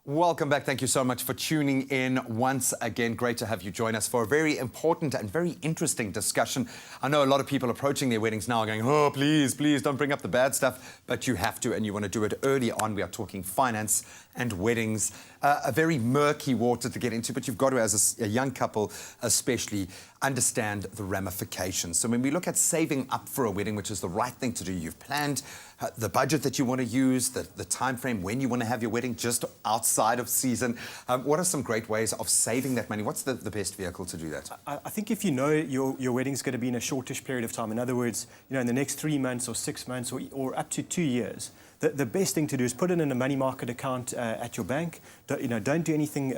Welcome back. Thank you so much for tuning in once again. Great to have you join us for a very important and very interesting discussion. I know a lot of people approaching their weddings now are going, oh, please, please don't bring up the bad stuff, but you have to, and you want to do it early on. We are talking finance and weddings, a very murky water to get into, but you've got to, as a young couple especially, understand the ramifications. So when we look at saving up for a wedding, which is the right thing to do, you've planned the budget that you want to use, the time frame when you want to have your wedding, just outside of season. What are some great ways of saving that money? What's the best vehicle to do that? I think if you know your wedding's going to be in a shortish period of time, in other words, in the next 3 months or 6 months or up to 2 years, the best thing to do is put it in a money market account at your bank. Don't do anything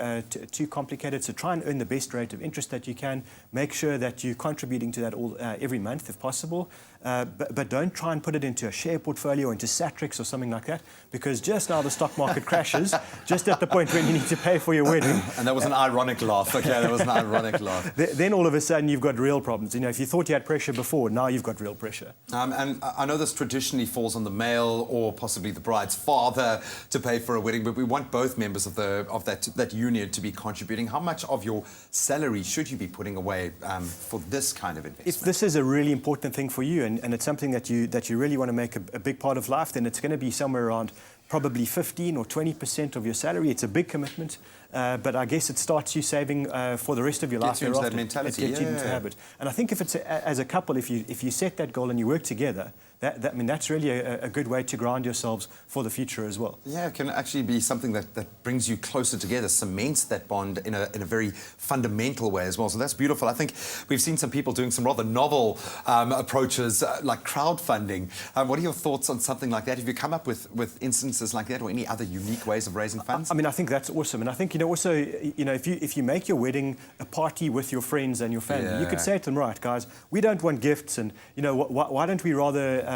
too complicated. So try and earn the best rate of interest that you can. Make sure that you're contributing to that every month if possible. But don't try and put it into a share portfolio or into Satrix or something like that, because just now the stock market crashes just at the point when you need to pay for your wedding. And that was an ironic laugh. Okay, that was an ironic laugh. Then all of a sudden you've got real problems. If you thought you had pressure before, now you've got real pressure. And I know this traditionally falls on the male or possibly the bride's father to pay for a wedding, but we want both members of that union to be contributing. How much of your salary should you be putting away for this kind of investment? If this is a really important thing for you and it's something that you really want to make a big part of life, then it's going to be somewhere around probably 15 or 20% of your salary. It's a big commitment, but I guess it starts you saving for the rest of your life. Gets you into that mentality. It gets you into habit. And I think if it's as a couple, if you set that goal and you work together, that's really a good way to ground yourselves for the future as well. Yeah, it can actually be something that brings you closer together, cements that bond in a very fundamental way as well. So that's beautiful. I think we've seen some people doing some rather novel approaches like crowdfunding. What are your thoughts on something like that? Have you come up with instances like that or any other unique ways of raising funds? I think that's awesome. And I think, also, if you make your wedding a party with your friends and your family, you could say to them, right, guys, we don't want gifts, and, why don't we rather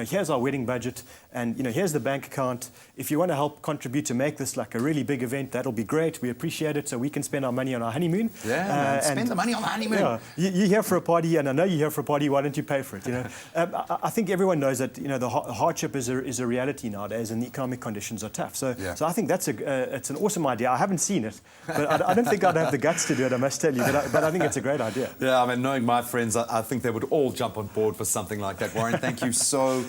here's our wedding budget, and here's the bank account. If you want to help contribute to make this like a really big event, that'll be great. We appreciate it, so we can spend our money on our honeymoon. Yeah, spend the money on the honeymoon. Yeah, you're here for a party, and I know you're here for a party. Why don't you pay for it? I think everyone knows that the hardship is a reality nowadays, and the economic conditions are tough. So I think that's it's an awesome idea. I haven't seen it, but I don't think I'd have the guts to do it, I must tell you. But I think it's a great idea. Yeah, knowing my friends, I think they would all jump on board for something like that. Warren, thank you so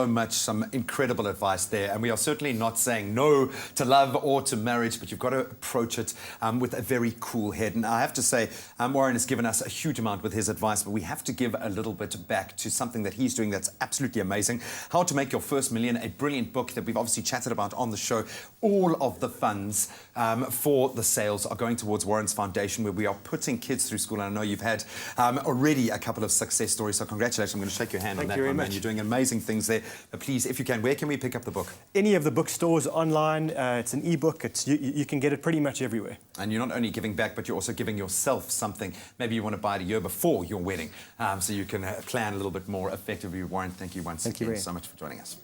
much. Some incredible advice there. And we are certainly not saying no to love or to marriage, but you've got to approach it with a very cool head. And I have to say, Warren has given us a huge amount with his advice, but we have to give a little bit back to something that he's doing that's absolutely amazing. How to Make Your First Million, a brilliant book that we've obviously chatted about on the show. All of the funds for the sales are going towards Warren's foundation, where we are putting kids through school. And I know you've had already a couple of success stories, so congratulations. I'm going to shake your hand on that one, man. You're doing amazing things there. But please, if you can, where can we pick up the book? Any of the bookstores, online. It's an ebook. You can get it pretty much everywhere. And you're not only giving back, but you're also giving yourself something. Maybe you want to buy it a year before your wedding, so you can plan a little bit more effectively. Warren, thank you once again so much for joining us.